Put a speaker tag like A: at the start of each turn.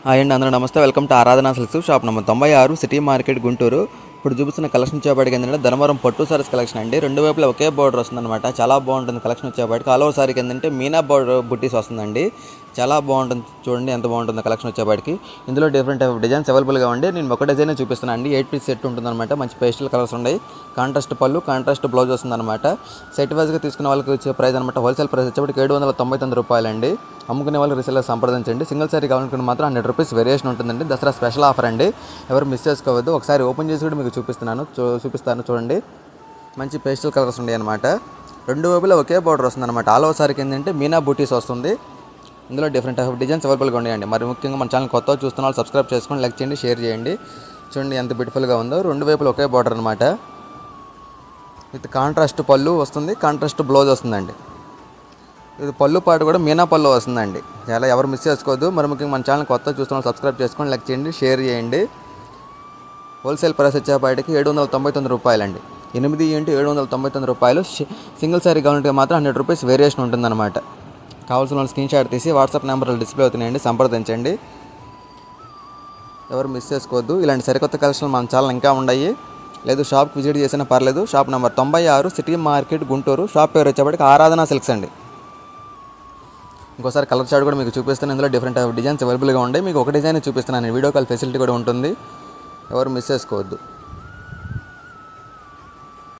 A: Hi అండి, అందరూ నమస్తే. వెల్కమ్ టు ఆరాధన silks. Shop number 96, city market, Guntur. ఇప్పుడు చూపిస్తున్న కలెక్షన్ వచ్చేపాటికి ఏంటంటే ధర్మవరం పట్టు సారీస్ కలెక్షన్ అండి. రెండు వైపులా ఒకే బోర్డర్ వస్తుందన్నమాట. చాలా బాగుంటుంది కలెక్షన్ వచ్చేపాటికి. ఆల్ ఓవర్ సారీకి ఏంటంటే మీనా బోర్డర్ బుట్టీస్ వస్తుందండి. చాలా బాగుంటుంది, చూడండి ఎంత బాగుంటుందో కలెక్షన్ వచ్చేపాటికి. ఇందులో డిఫరెంట్ టైప్ డిజైన్స్ అవైలబుల్గా ఉండి నేను ఒక డిజైన్ చూపిస్తున్నాను అండి. 8 పీస్ సెట్ ఉంటుందన్నమాట. మంచి పేస్టల్ కలర్స్ ఉన్నాయి. కాంట్రాస్ట్ పళ్ళు, కాంట్రాస్ట్ బ్లౌజ్ వస్తుందన్నమాట. సెట్ వైజ్గా తీసుకున్న వాళ్ళకి వచ్చే ప్రైస్ అనమాట. హోల్సేల్ ప్రైస్ వచ్చేప్పటికి 799 రూపాయలండి. అమ్ముకునే వాళ్ళు రీసేలర్ సంప్రదించండి. సింగిల్ సారీ కావాలనుకున్న మాత్రం 100 రూపీస్ వేరియేషన్ ఉంటుందండి. దసరా స్పెషల్ ఆఫర్ అండి, ఎవరు మిస్ చేసుకోవద్దు. ఒకసారి ఓపెన్ చేసి కూడా మీకు చూపిస్తాను చూడండి. మంచి పేస్టల్ కలర్స్ ఉన్నాయి అనమాట. రెండు వైపులా ఒకే బార్డర్ వస్తుంది అనమాట. ఆల్ ఓవర్ సారీకి ఏంటంటే మీనా బూటీస్ వస్తుంది. ఇందులో డిఫరెంట్ టైప్ డిజైన్స్ అవైలబుల్గా ఉన్నాయండి. మరి ముఖ్యంగా మన ఛానల్ కొత్తగా చూస్తున్న వాళ్ళు సబ్స్క్రైబ్ చేసుకొని లైక్ చేయండి, షేర్ చేయండి. చూడండి ఎంత బ్యూటిఫుల్గా ఉందో. రెండు వైపులా ఒకే బార్డర్ అనమాట. విత్ కాంట్రాస్ట్ పళ్ళు వస్తుంది, కాంట్రాస్ట్ బ్లౌజ్ వస్తుందండి. ఇది పళ్ళు పాటు కూడా మీనా పళ్ళు వస్తుందండి. చాలా ఎవరు మిస్ చేసుకోవద్దు. మరి ముఖ్యంగా మన ఛానల్ కొత్తగా చూస్తున్న సబ్స్క్రైబ్ చేసుకొని లైక్ చేయండి, షేర్ చేయండి. హోల్సేల్ ప్రైస్ వచ్చేపాటికి 799 రూపాయలండి. 8 రూపాయలు. సింగిల్ సారీ కావాలంటే మాత్రం 100 రూపీస్ వేరియేషన్ ఉంటుందన్నమాట. కావాల్సిన వాళ్ళు స్క్రీన్ షాట్ తీసి వాట్సాప్ నెంబర్లు డిస్ప్లే అవుతున్నాయండి, సంప్రదించండి. ఎవరు మిస్ చేసుకోవద్దు. ఇలాంటి సరికొత్త కలెక్షన్లు మన ఛానల్ ఇంకా ఉన్నాయి. లేదు షాప్కి విజిట్ చేసినా పర్లేదు. Shop number 96, city market, Guntur. Shop పేరు వచ్చేప్పటికి ఆరాధన సిల్క్స్ అండి. ఇంకోసారి కలర్ చార్ట్ కూడా మీకు చూపిస్తాను. ఇందులో డిఫరెంట్ డిజైన్స్ అవైలబుల్గా ఉంటాయి. మీకు ఒక డిజైన్ చూపిస్తున్నాను. వీడియో కాల్ ఫెసిలిటీ కూడా ఉంటుంది. ఎవరు మిస్ చేసుకోవద్దు.